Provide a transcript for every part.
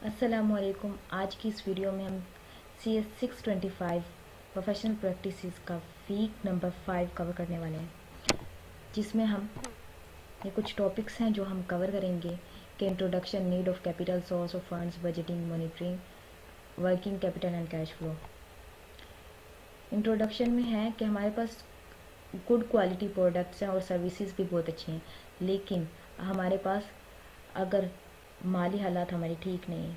अस्सलामुअलैकुम। आज की इस वीडियो में हम CS 625 प्रोफेशनल प्रैक्टिसेस का वीक नंबर 5 कवर करने वाले हैं, जिसमें हम ये कुछ टॉपिक्स हैं जो हम कवर करेंगे कि introduction, need of capital, source of funds, budgeting, monitoring, working capital and cash flow. Introduction में है कि हमारे पास गुड क्वालिटी प्रोडक्ट्स हैं और सर्विसेज भी बहुत अच्छी हैं, लेकिन हमारे पास अगर माली हालात हमारी ठीक नहीं है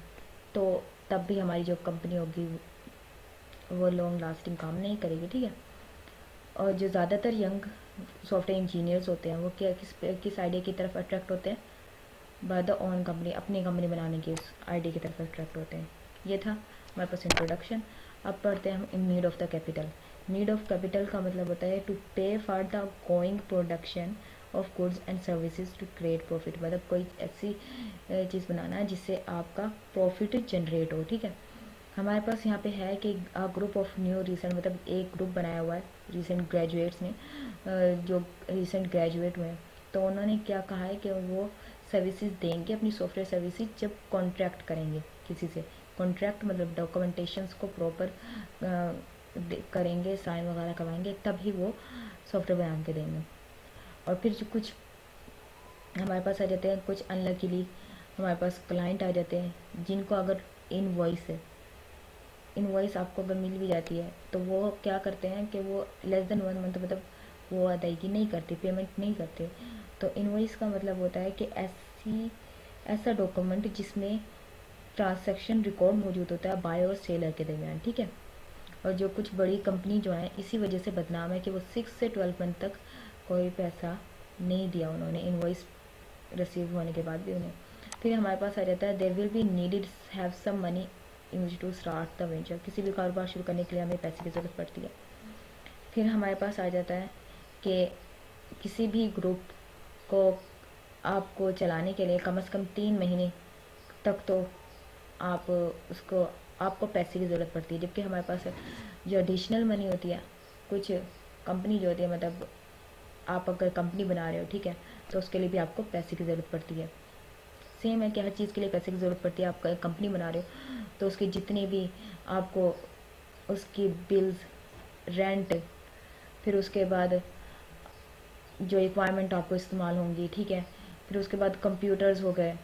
तो तब भी हमारी जो कंपनी होगी वो लॉन्ग लास्टिंग काम नहीं करेगी। ठीक है। और जो ज़्यादातर यंग सॉफ्टवेयर इंजीनियर्स होते हैं वो किस आइडिया की तरफ अट्रैक्ट होते हैं? बाय द ओन कंपनी, अपनी कंपनी बनाने की उस आइडिया की तरफ अट्रैक्ट होते हैं। ये था हमारे पास इंट्रोडक्शन। अब पढ़ते हैं हम in need of the capital. Need of capital का मतलब होता है to pay for the going production of goods and services to create profit. मतलब कोई ऐसी चीज़ बनाना है जिससे आपका प्रॉफिट जनरेट हो। ठीक है। हमारे पास यहाँ पे है कि ग्रुप ऑफ न्यू रिसेंट, मतलब एक ग्रुप बनाया हुआ है रिसेंट ग्रेजुएट्स ने, जो रिसेंट ग्रेजुएट हुए हैं, तो उन्होंने क्या कहा है कि वो सर्विसेज देंगे, अपनी सॉफ्टवेयर सर्विसेज जब कॉन्ट्रैक्ट करेंगे किसी से। कॉन्ट्रैक्ट मतलब डॉक्यूमेंटेशंस को प्रॉपर करेंगे, साइन वगैरह करवाएंगे, तभी वो सॉफ्टवेयर बना के देंगे। और फिर जो कुछ हमारे पास आ जाते हैं, कुछ अनलकीली हमारे पास क्लाइंट आ जाते हैं जिनको अगर इनवॉइस आपको अगर मिल भी जाती है तो वो क्या करते हैं कि वो लेस देन 1 मंथ, मतलब वो अदायगी नहीं करते, पेमेंट नहीं करते। तो इनवॉइस का मतलब होता है कि ऐसा डॉक्यूमेंट जिसमें ट्रांसैक्शन रिकॉर्ड मौजूद होता है बाय और सेलर के दरमियान। ठीक है। और जो कुछ बड़ी कंपनी जो है इसी वजह से बदनाम है कि वो 6 से 12 मंथ तक कोई पैसा नहीं दिया उन्होंने, इनवॉइस रिसीव होने के बाद भी उन्हें। फिर हमारे पास आ जाता है there will be needed have some money in to start the venture. किसी भी कारोबार शुरू करने के लिए हमें पैसे की ज़रूरत पड़ती है। फिर हमारे पास आ जाता है कि किसी भी ग्रुप को आपको चलाने के लिए कम से कम 3 महीने तक तो आप उसको आपको पैसे की ज़रूरत पड़ती है। जबकि हमारे पास जो एडिशनल मनी होती है, कुछ कंपनी जो होती है, मतलब आप अगर कंपनी बना रहे हो, ठीक है, तो उसके लिए भी आपको पैसे की ज़रूरत पड़ती है। सेम है कि हर चीज़ के लिए पैसे की ज़रूरत पड़ती है। आप कंपनी बना रहे हो तो उसके जितने भी आपको उसकी बिल्स, रेंट, फिर उसके बाद जो रिक्वायरमेंट आपको इस्तेमाल होंगी, ठीक है, फिर उसके बाद कंप्यूटर्स हो गए,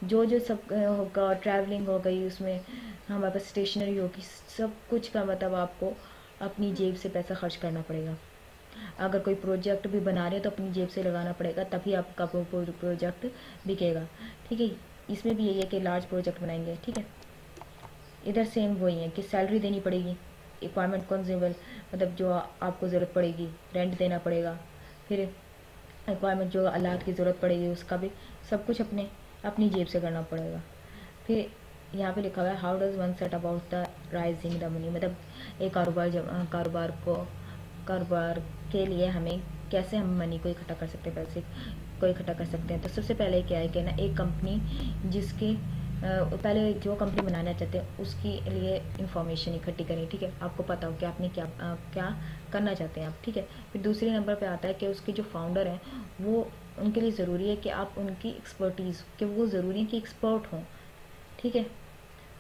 जो जो सब होगा, ट्रैवलिंग हो गई, उसमें हमारे पास स्टेशनरी होगी, सब कुछ का मतलब आपको अपनी जेब से पैसा खर्च करना पड़ेगा। अगर कोई प्रोजेक्ट भी बना रहे हो तो अपनी जेब से लगाना पड़ेगा, तभी आपका प्रोजेक्ट बिकेगा। ठीक है। इसमें भी यही है कि लार्ज प्रोजेक्ट बनाएंगे। ठीक है। इधर सेम वही है कि सैलरी देनी पड़ेगी, रिक्वायरमेंट कंज्यूमर, मतलब जो आपको ज़रूरत पड़ेगी, रेंट देना पड़ेगा, फिर रिक्वायरमेंट जो आलात की ज़रूरत पड़ेगी उसका भी सब कुछ अपनी जेब से करना पड़ेगा। फिर यहाँ पे लिखा हुआ है how does one set about the rising the money. मतलब एक कारोबार के लिए हमें कैसे हम मनी को इकट्ठा कर सकते हैं, पैसे को इकट्ठा कर सकते हैं। तो सबसे पहले क्या है कि ना, एक कंपनी जिसके पहले जो कंपनी बनाना चाहते हैं उसके लिए इंफॉर्मेशन इकट्ठी करें। ठीक है। आपको पता हो कि आपने क्या करना चाहते हैं आप। ठीक है। फिर दूसरे नंबर पे आता है कि उसके जो फाउंडर हैं वो, उनके लिए ज़रूरी है कि आप उनकी एक्सपर्टीज़, कि वो ज़रूरी है कि एक्सपर्ट हों। ठीक है।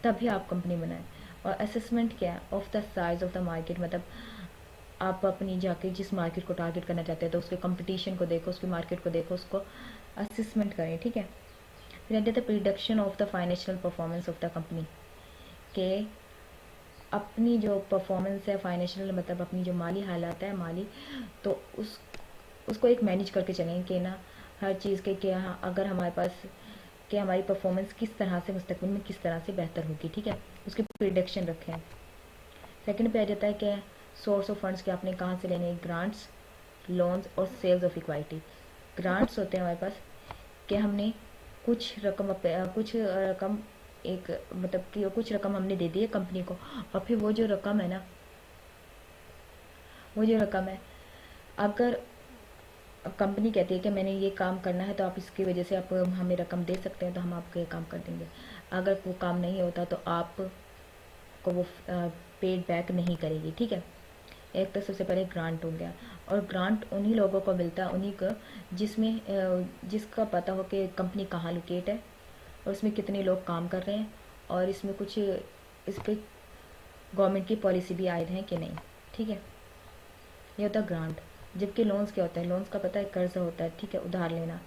तभी आप कंपनी बनाएं। और असेसमेंट क्या है? Of the size of the market, मतलब आप अपनी जाके जिस मार्केट को टारगेट करना चाहते हैं तो उसके कंपटीशन को देखो, उसकी मार्केट को देखो, उसको असेसमेंट करें। ठीक है। फिर आ जाता है prediction of the financial performance of the company, के अपनी जो परफॉर्मेंस है फाइनेंशियल, मतलब अपनी जो माली हालात है माली, तो उसको एक मैनेज करके चलें कि ना हर चीज़ के क्या, अगर हमारे पास कि हमारी परफॉर्मेंस किस तरह से मुस्तकबिल में किस तरह से बेहतर होगी। ठीक है। उसकी प्रिडिक्शन रखें। सेकंड पे आ जाता है कि सोर्स ऑफ फंड्स के आपने कहाँ से लेने, ग्रांट्स, लोन्स और सेल्स ऑफ इक्वालिटी। ग्रांट्स होते हैं हमारे पास कि हमने कुछ रकम एक, मतलब कि कुछ रकम हमने दे दी है कंपनी को, और फिर वो जो रकम है ना, वो जो रकम है, अगर कंपनी कहती है कि मैंने ये काम करना है तो आप इसकी वजह से आप हमें रकम दे सकते हैं, तो हम आपको ये काम कर देंगे। अगर वो काम नहीं होता तो आपको वो पेड बैक नहीं करेगी। ठीक है। एक तो सबसे पहले ग्रांट हो गया, और ग्रांट उन्हीं लोगों को मिलता है, उन्हीं को जिसका पता हो कि कंपनी कहाँ लोकेट है और उसमें कितने लोग काम कर रहे हैं, और इसमें कुछ इस पर गवर्नमेंट की पॉलिसी भी आयद है कि नहीं। ठीक है, ये होता है ग्रांट। जबकि लोन्स क्या होता है, लोन्स का पता है कर्ज होता है, ठीक है, उधार लेना,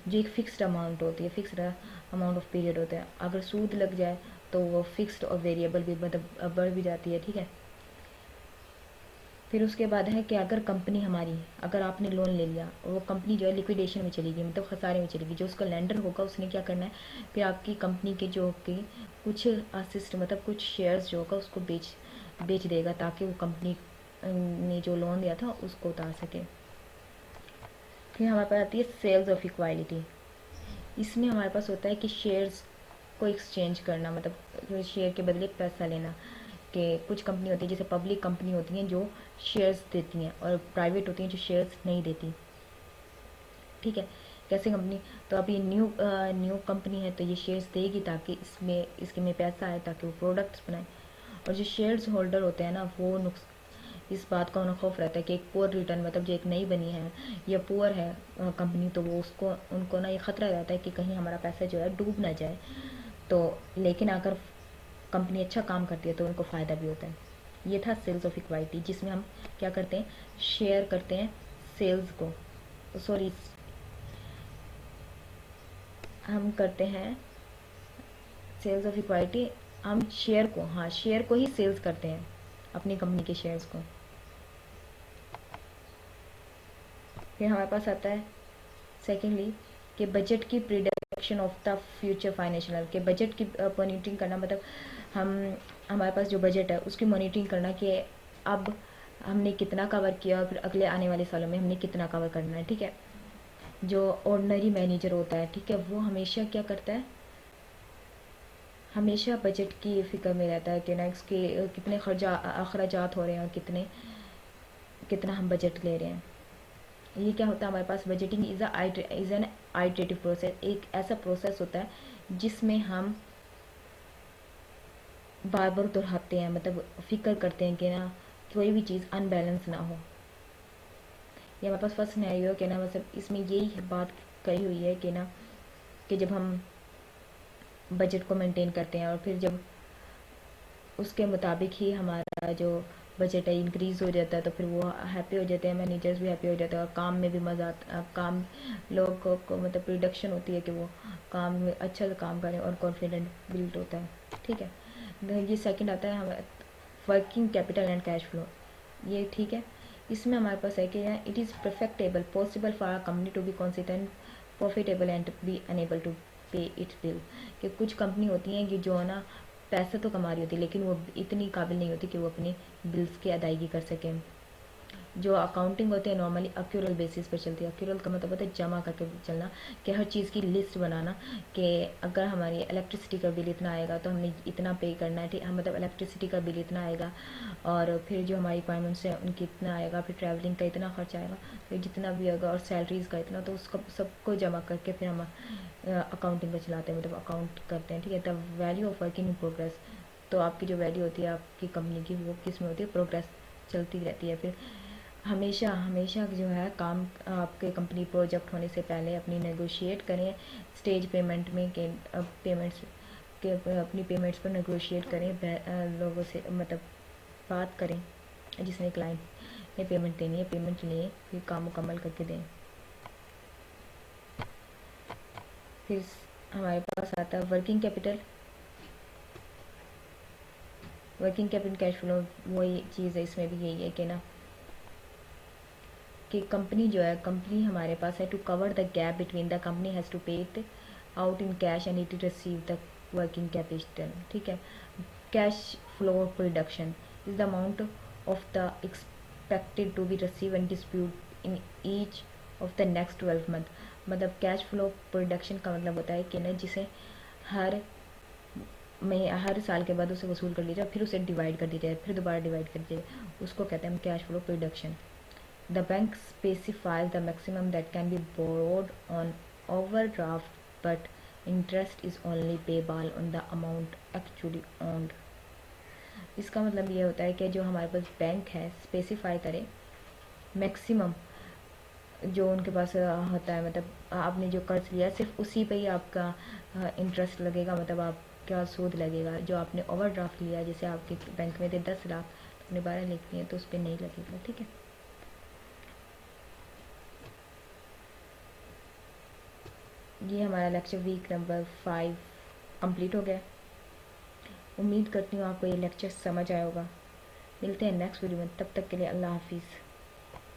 जो एक फिक्स्ड अमाउंट होती है, फिक्स्ड अमाउंट ऑफ पीरियड होता है। अगर सूद लग जाए तो वो फिक्स्ड और वेरिएबल भी मतलब बढ़ भी जाती है। ठीक है, फिर उसके बाद है कि अगर कंपनी हमारी, अगर आपने लोन ले लिया और वो कंपनी जो है लिक्विडेशन में चली गई, मतलब खसारे में चली गई, जो उसका लेंडर होगा उसने क्या करना है, फिर आपकी कंपनी के जो की कुछ असिस्ट मतलब कुछ शेयर्स जो होगा उसको बेच देगा, ताकि वो कंपनी ने जो लोन दिया था उसको उतार सके। फिर हमारे पास आती है सेल्स ऑफ इक्वालिटी। इसमें हमारे पास होता है कि शेयर्स को एक्सचेंज करना, मतलब शेयर के बदले पैसा लेना। कि कुछ कंपनी होती है, जैसे पब्लिक कंपनी होती हैं जो शेयर्स देती हैं, और प्राइवेट होती हैं जो शेयर्स नहीं देती। ठीक है, कैसे कंपनी, तो अब ये न्यू कंपनी है तो ये शेयर्स देगी ताकि इसके में पैसा आए, ताकि वो प्रोडक्ट्स बनाए। और जो शेयर्स होल्डर होते हैं ना, वो इस बात का उन्हें खौफ रहता है कि एक पुअर रिटर्न, मतलब जो एक नई बनी है या पुअर है कंपनी, तो वो उनको ना ये खतरा रहता है कि कहीं हमारा पैसा जो है डूब ना जाए। तो लेकिन अगर कंपनी अच्छा काम करती है तो उनको फ़ायदा भी होता है। ये था सेल्स ऑफ इक्वालिटी, जिसमें हम क्या करते हैं, शेयर करते हैं सेल्स को, सॉरी, हम करते हैं सेल्स ऑफ इक्वालिटी, हम शेयर को, हाँ शेयर को ही सेल्स करते हैं, अपनी कंपनी के शेयर्स को। फिर हमारे पास आता है सेकेंडली कि बजट की prediction of the future financial, के बजट की मॉनिटरिंग करना, मतलब हम हमारे पास जो बजट है उसकी मॉनिटरिंग करना कि अब हमने कितना कवर किया और फिर अगले आने वाले सालों में हमने कितना कवर करना है। ठीक है, जो ऑर्डिनरी मैनेजर होता है, ठीक है, वो हमेशा क्या करता है, हमेशा बजट की फ़िक्र में रहता है कि ना इसके कितने अखराजात हो रहे हैं और कितना हम बजट ले रहे हैं। ये क्या होता है, हमारे पास budgeting is an iterative process, एक ऐसा प्रोसेस होता है जिसमें हम बार बार दोहराते हैं, मतलब फिक्र करते हैं कि ना कोई भी चीज़ अनबैलेंस ना हो। ये हमारे पास फर्स्ट सिनेरियो कि ना, मतलब इसमें यही बात कही हुई है कि ना कि जब हम बजट को मेंटेन करते हैं और फिर जब उसके मुताबिक ही हमारा जो बजट है इंक्रीज़ हो जाता है, तो फिर वो हैप्पी हो जाते हैं, मैनेजर्स भी हैप्पी हो जाते हैं, और काम में भी मज़ा आता, काम लोगों को मतलब प्रोडक्शन होती है कि वो काम में अच्छा से काम करें और कॉन्फिडेंट बिल्ड होता है। ठीक है, ये सेकंड आता है हमारा working capital and cash flow. ये ठीक है, इसमें हमारे पास है कि it is perfectable possible for a company to be consistent profitable and be unable to pay its bill. कि कुछ कंपनी होती हैं कि जो है ना पैसा तो कमा रही होती है, लेकिन वो इतनी काबिल नहीं होती कि वो अपनी बिल्स की अदायगी कर सकें। जो अकाउंटिंग होती है नॉर्मली अक्यूरल बेसिस पर चलती है। अक्यूरल का मतलब होता है जमा करके चलना, कि हर चीज़ की लिस्ट बनाना, कि अगर हमारी इलेक्ट्रिसिटी का बिल इतना आएगा तो हमने इतना पे करना है, ठीक, मतलब इलेक्ट्रिसिटी का बिल इतना आएगा, और फिर जो हमारी रिक्वायरमेंट्स हैं उनकी इतना आएगा, फिर ट्रैवलिंग का इतना खर्चा आएगा, फिर जितना भी आएगा, और सैलरीज़ का इतना, तो उसका सबको जमा करके फिर हम अकाउंटिंग को चलाते हैं, मतलब अकाउंट करते हैं। ठीक है, the value of working in progress, तो आपकी जो वैल्यू होती है आपकी कंपनी की, वो किस में होती है, प्रोग्रेस चलती रहती है। फिर हमेशा हमेशा जो है काम आपके कंपनी प्रोजेक्ट होने से पहले अपनी नेगोशिएट करें स्टेज पेमेंट में, के पेमेंट्स के अपनी पेमेंट्स पर नेगोशिएट करें, लोगों से मतलब बात करें, जिसने क्लाइंट ने पेमेंट देनी है पेमेंट लें, फिर काम मुकम्मल करके दें। फिर हमारे पास आता है वर्किंग कैपिटल कैश फ्लो। वही चीज़ है, इसमें भी यही है कि ना कि कंपनी जो है, कंपनी हमारे पास है to cover the gap between the company has to pay it out in cash and it receive the working capital. ठीक है, cash flow production is the amount of the expected to be receive and dispute in each of the next 12 month. मतलब cash flow production का मतलब होता है कि ना जिसे हर हर साल के बाद उसे वसूल कर लिया जाए, फिर उसे डिवाइड कर दिया जाए, फिर दोबारा डिवाइड कर दिया जाए, उसको कहते हैं cash flow production. The bank specifies the maximum that can be borrowed on overdraft, but interest is only payable on the amount actually owned. इसका मतलब ये होता है कि जो हमारे पास बैंक है स्पेसिफाई करे मैक्सिमम जो उनके पास होता है, मतलब आपने जो कर्ज लिया सिर्फ उसी पे ही आपका इंटरेस्ट लगेगा, मतलब आप आपका सूद लगेगा। जो आपने ओवरड्राफ्ट लिया, जैसे आपके बैंक में थे 10 लाख, तो आपने 12 लिख लिए, तो उस पर नहीं लगेगा। ठीक है, ये हमारा लेक्चर वीक नंबर 5 कंप्लीट हो गया। उम्मीद करती हूँ आपको ये लेक्चर समझ आया होगा। मिलते हैं नेक्स्ट वीडियो में, तब तक के लिए अल्लाह हाफिज़।